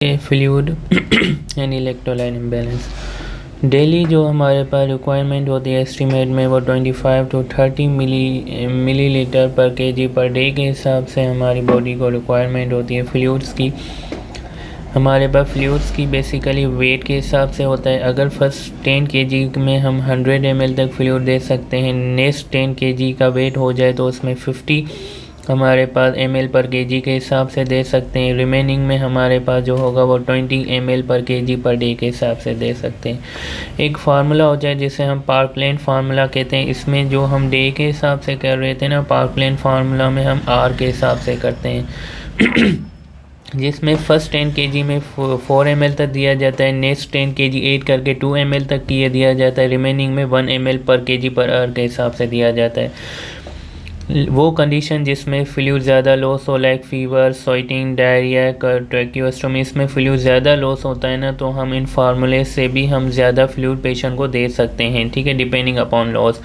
Fluid and electrolyte imbalance. Daily जो हमारे पास requirement होती है एस्टीमेट में वो 25 to 30 मिलीलीटर पर केजी पर डे के हिसाब से हमारी बॉडी को रिक्वायरमेंट होती है फ्लूइड्स की। हमारे पास फ्लूइड्स की बेसिकली वेट के हिसाब से होता है। अगर फर्स्ट 10 केजी में हम 100 ml तक फ्लूइड दे सकते हैं, नेक्स्ट 10 केजी का वेट हो जाए तो उसमें 50 हमारे पास ml पर केजी के हिसाब से दे सकते हैं। रिमेनिंग में हमारे पास जो होगा वो 20 ml पर केजी पर डे के हिसाब से दे सकते हैं। एक फार्मूला हो जाए जिसे हम पार्कलैंड फार्मूला कहते हैं। इसमें जो हम डे के हिसाब से कर रहे थे ना, पार्कलैंड फार्मूला में हम आर के हिसाब से करते हैं जिसमें फर्स्ट 10 केजी में 4 ml तक दिया जाता है, नेक्स्ट 10 केजी 8 करके 2 ml तक दिया जाता है, रिमेनिंग में 1 ml पर केजी पर आवर के हिसाब से दिया जाता है। वो कंडीशन जिसमें फ्लूइड ज़्यादा लॉस हो, like fever, sweating, diarrhoea, tracheostomy, इसमें फ्लूइड ज़्यादा लॉस होता है ना, तो हम इन फार्मूले से भी हम ज़्यादा फ्लूइड पेशेंट को दे सकते हैं, ठीक है, डिपेंडिंग अपॉन लॉस।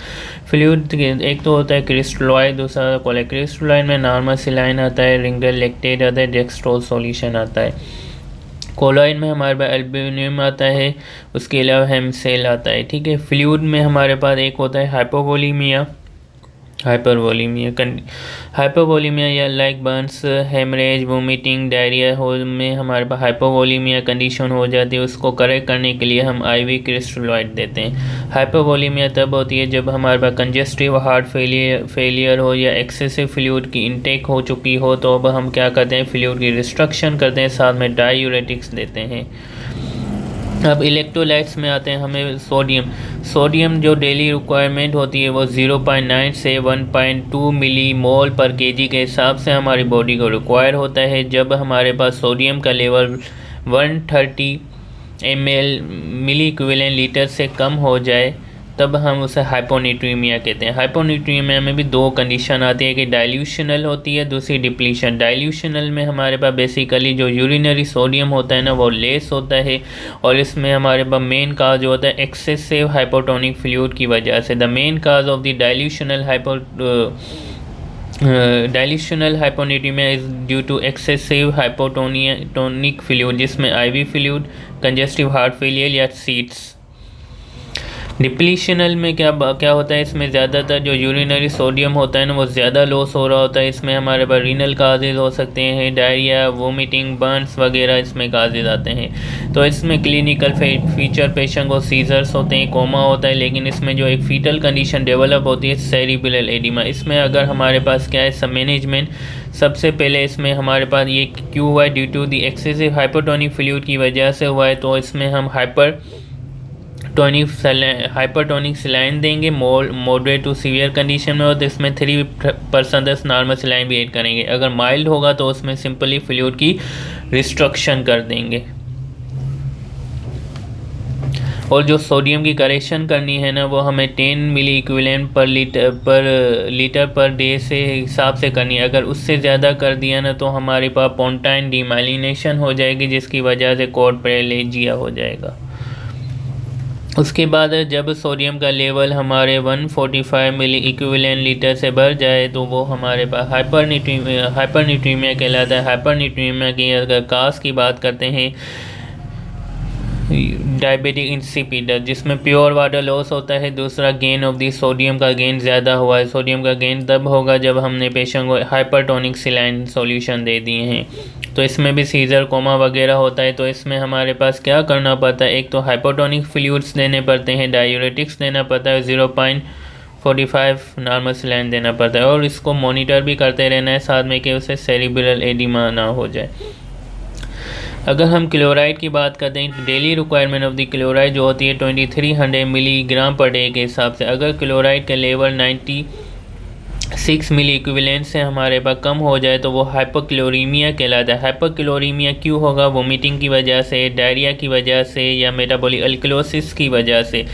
फ्लूइड एक तो होता है क्रिस्टलॉइड, दूसरा कोलेक। क्रिस्टलॉइड में नॉर्मल सिलाइन आता है, रिंगल लैक्टेट आता है, डेक्सट्रोल सॉल्यूशन आता है। कोलॉइड में हमारे पास एल्बुमिन आता है, उसके अलावा हेमसेल आता है, ठीक है। फ्लूइड में हमारे पास एक होता है हाइपोवोलीमिया, हाइपोवोलीमिया या like burns, haemorrhage, vomiting, diarrhoea हो में हमारे पास हाइपोवोलीमिया कंडीशन हो जाती है। उसको करेक्ट करने के लिए हम आईवी क्रिस्टलॉइड देते हैं। हाइपोवोलीमिया तब होती है जब हमारे पास कंजेस्टिव हार्ट फेलियर हो या एक्सेसिव फ्लूइड की इनटेक हो चुकी हो, तो अब हम क्या करते हैं, फ्लूइड की रिस्ट्रक्शन करते हैं, साथ में डायूरेटिक्स देते हैं। अब इलेक्ट्रोलाइट्स में आते हैं, हमें सोडियम जो डेली रिक्वायरमेंट होती है वो 0.9 से 1.2 मिली मोल पर केजी के हिसाब से हमारी बॉडी को रिक्वायर होता है। जब हमारे पास सोडियम का लेवल 130 मिली इक्विवेलेंट लीटर से कम हो जाए तब हम उसे हाइपोनेट्रीमिया कहते हैं। हाइपोनेट्रीमिया में भी दो कंडीशन आती है कि डाइल्यूशनल होती है, दूसरी डिप्लीशन। डाइल्यूशनल में हमारे पास बेसिकली जो यूरिनरी सोडियम होता है ना वो लेस होता है, और इसमें हमारे पास मेन काज होता है एक्सेसिव हाइपोटोनिक फ्लूइड की वजह से। The main cause of the dilutional hyponatremia is due to excessive hypotonic fluid, जिसमें IV fluid, congestive heart failure या सीट्स। डिप्लीशनल में क्या होता है, इसमें ज़्यादातर जो यूरिनरी सोडियम होता है ना वो ज़्यादा लॉस हो रहा होता है। इसमें हमारे पास रीनल काजेज हो सकते हैं, डायरिया, वोमिटिंग, बर्न्स वगैरह इसमें काजेज आते हैं। तो इसमें क्लिनिकल फीचर पेशेंट को सीजर्स होते हैं, कोमा होता है, लेकिन इसमें जो एक फीटल कंडीशन डेवलप होती है सेरिब्रल एडिमा। इसमें अगर हमारे पास क्या है सब मैनेजमेंट, सबसे पहले इसमें हमारे पास ये क्यों हुआ है, due to the excessive hypotonic fluid की वजह से हुआ है। तो इसमें हम हाइपरटोनिक सलाइन देंगे, मॉडरेट टू सीवियर कंडीशन में हो तो इसमें 3% नॉर्मल सलाइन भी ऐड करेंगे। अगर माइल्ड होगा तो उसमें सिंपली फ्लूइड की रिस्ट्रक्शन कर देंगे। और जो सोडियम की करेक्शन करनी है ना वो हमें 10 milliequivalent per litre per day से हिसाब से करनी है। अगर उससे ज़्यादा कर दिया ना तो हमारे पास पोंटाइन डीमाइलिनेशन हो जाएगी, जिसकी वजह से कॉर्ड पैरेलेजिया हो जाएगा। उसके बाद जब सोडियम का लेवल हमारे 145 मिली इक्विवेलेंट लीटर से बढ़ जाए तो वो हमारे पास हाइपरनेट्रीमिया कहलाता है। हाइपरनेट्रीमिया की अगर काज की बात करते हैं, डायबिटिक इंसिपिडस, जिसमें प्योर वाटर लॉस होता है। दूसरा गेन ऑफ दी सोडियम का गेन ज़्यादा हुआ है। सोडियम का गेन तब होगा जब हमने पेशेंट को हाइपरटोनिक सलाइन सॉल्यूशन दे दिए हैं। तो इसमें भी सीजर, कोमा वगैरह होता है। तो इसमें हमारे पास क्या करना पड़ता है, एक तो हाइपोटोनिक फ्लूइड्स देने पड़ते हैं, डायूरेटिक्स देना पड़ता है, 0.45 नॉर्मल सलाइन देना पड़ता है, और इसको मॉनिटर भी करते रहना है साथ में कि उसे सेरिब्रल एडिमा ना हो जाए। अगर हम क्लोराइड की बात करते हैं तो daily requirement of the chloride जो होती है 2300 मिलीग्राम पर डे के हिसाब से। अगर क्लोराइड का लेवल 96 मिली इक्विवेलेंट से हमारे पास कम हो जाए तो वो हाइपोक्लोरीमिया कहलाता है। हाइपोक्लोरीमिया क्यों होगा, वोमिटिंग की वजह से, डायरिया की वजह से, या मेटाबॉलिक अल्कलोसिस की वजह से।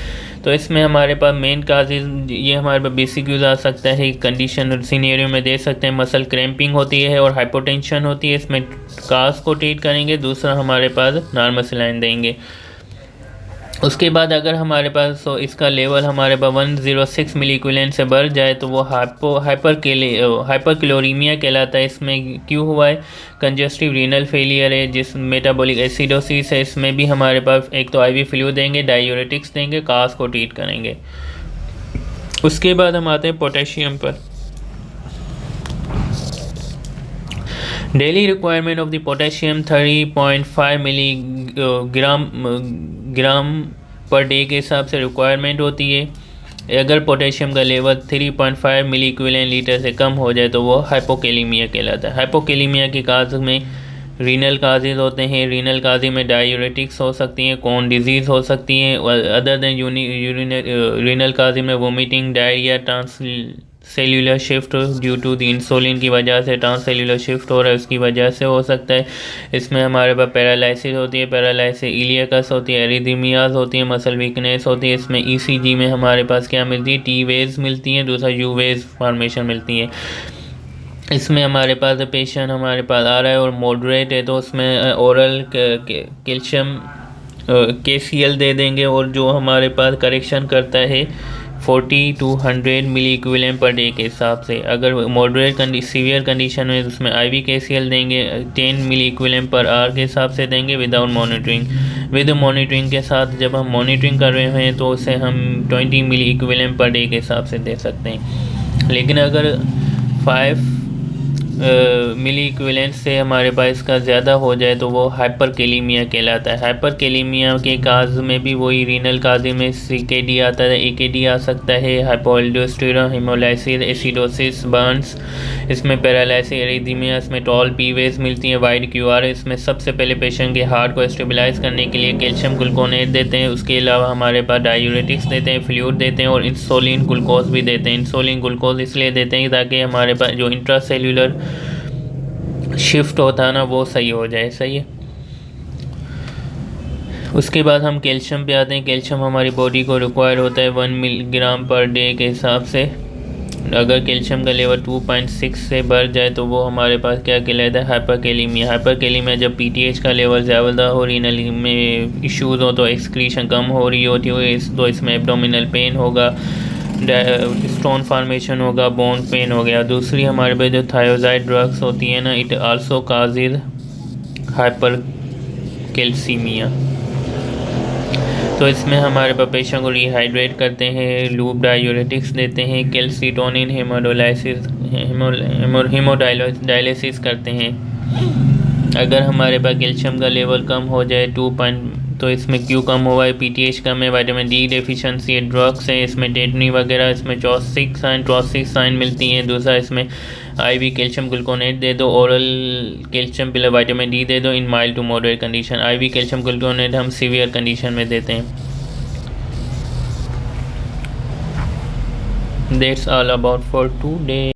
तो इसमें हमारे पास मेन काजेज ये हमारे पास BCQs आ सकता है, कंडीशन सीनेरियो में दे सकते हैं। मसल क्रैम्पिंग होती है और हाइपोटेंशन होती है, इसमें काज को ट्रीट करेंगे। दूसरा हमारे पास नॉर्मल सलाइन देंगे। उसके बाद अगर हमारे पास तो इसका लेवल हमारे पास 106 मिली इक्विवेलेंट से बढ़ जाए तो वो हाइपर क्लोरीमिया कहलाता है। इसमें क्यों हुआ है? कंजस्टिव रीनल फेलियर है, जिस मेटाबॉलिक एसिडोसिस है। इसमें भी हमारे पास एक तो IV फ्लूइड देंगे, डायूरेटिक्स देंगे, कास को ट्रीट करेंगे। उसके बाद हम आते हैं पोटेशियम पर। Daily requirement of the potassium 30.5 ग्राम पर डे के हिसाब से रिक्वायरमेंट होती है। अगर पोटेशियम का लेवल 3.5 मिली इक्विवेलेंट लीटर से कम हो जाए तो वो हाइपोकेलीमिया कहलाता है। हाइपोकेलीमिया के काज में रीनल काजेज होते हैं। रीनल काजे में डायूरेटिक्स हो सकती हैं, कॉर्न डिजीज़ हो सकती हैं। अदर देन रीनल काजे में vomiting, diarrhoea, cellular shift due to the insulin की वजह से ट्रांससेल्यूलर शिफ्ट हो रहा है, उसकी वजह से हो सकता है। इसमें हमारे पास पैरालिसिस होती है, पैरालिसिस इलियकस होती है, एरिथमियाज होती है, मसल वीकनेस होती है। इसमें ECG में हमारे पास क्या मिलती है? T वेव्स मिलती हैं, दूसरा U वेव्स फॉर्मेशन मिलती है। इसमें हमारे पास पेशेंट हमारे पास आ रहा है और मॉडरेट है तो उसमें ओरल कैल्शियम KCl दे देंगे, और जो हमारे पास करेक्शन करता है 40 to 100 milliequivalent per day के हिसाब से। अगर मॉडरेट सीवियर कंडीशन में तो उसमें IV KCl देंगे 10 मिली इक्विवेलेंट पर आवर के हिसाब से देंगे विदाउट मॉनिटरिंग। विद मॉनिटरिंग के साथ जब हम मॉनिटरिंग कर रहे हैं तो उसे हम 20 मिली इक्विवेलेंट पर डे के हिसाब से दे सकते हैं। लेकिन अगर 5 मिली इक्विवेलेंट से हमारे पास इसका ज़्यादा हो जाए तो वो हाइपरकेलीमिया कहलाता है। हाइपरकेलीमिया के काज में भी वही रीनल काजे में CKD आता है, AKD आ सकता है, हाइपोअल्डोस्टेरोन, हेमोलाइसिस, एसिडोसिस, बर्न्स। इसमें पैरालिसिस, एरिथमिया, इसमें टॉल P वेव्स मिलती हैं, वाइड QR। इसमें सबसे पहले पेशेंट के हार्ट को स्टेबलाइज करने के लिए कैल्शियम ग्लूकोनेट देते हैं। उसके अलावा हमारे पास डायूरेटिक्स देते हैं, फ्लूइड देते हैं और इंसुलिन ग्लूकोज भी देते हैं। इंसुलिन ग्लूकोज इसलिए देते हैं ताकि हमारे पास जो इंट्रासेल्यूलर शिफ्ट होता है ना वो सही हो जाए। सही है। उसके बाद हम कैल्शियम पे आते हैं। कैल्शियम हमारी बॉडी को रिक्वायर होता है 1 मिलीग्राम पर डे के हिसाब से। अगर कैल्शियम का लेवल 2.6 से बढ़ जाए तो वो हमारे पास क्या कहलाता है? हाइपरकेलीमिया। हाइपरकेलीमिया जब PTH का लेवल ज़्यादा हो, रीनल में इश्यूज़ हो तो एक्सक्रीशन कम हो रही होती है तो इसमें एब्डोमिनल पेन होगा, स्टोन फॉर्मेशन होगा, बोन पेन हो गया। दूसरी हमारे पास जो थायोजाइड ड्रग्स होती है ना, इट आल्सो काजेज हाइपरकेल्सीमिया। तो इसमें हमारे पास पेशेंट को रिहाइड्रेट करते हैं, लूप डायूरेटिक्स देते हैं, कैल्सीटोनिन हेमोडायलिसिस करते हैं। अगर हमारे पास कैल्शियम का लेवल कम हो जाए 2 तो इसमें क्यों कम हुआ है? PTH कम है, विटामिन D डेफिशिएंसी है, ड्रग्स है, इसमें टेटनी वगैरह, इसमें ट्रॉसिक साइन मिलती हैं। दूसरा इसमें IV कैल्शियम ग्लूकोनेट दे दो, oral calcium plus vitamin D दे दो in mild to moderate condition. IV calcium gluconate हम सीवियर कंडीशन में देते हैं। That's all about for today.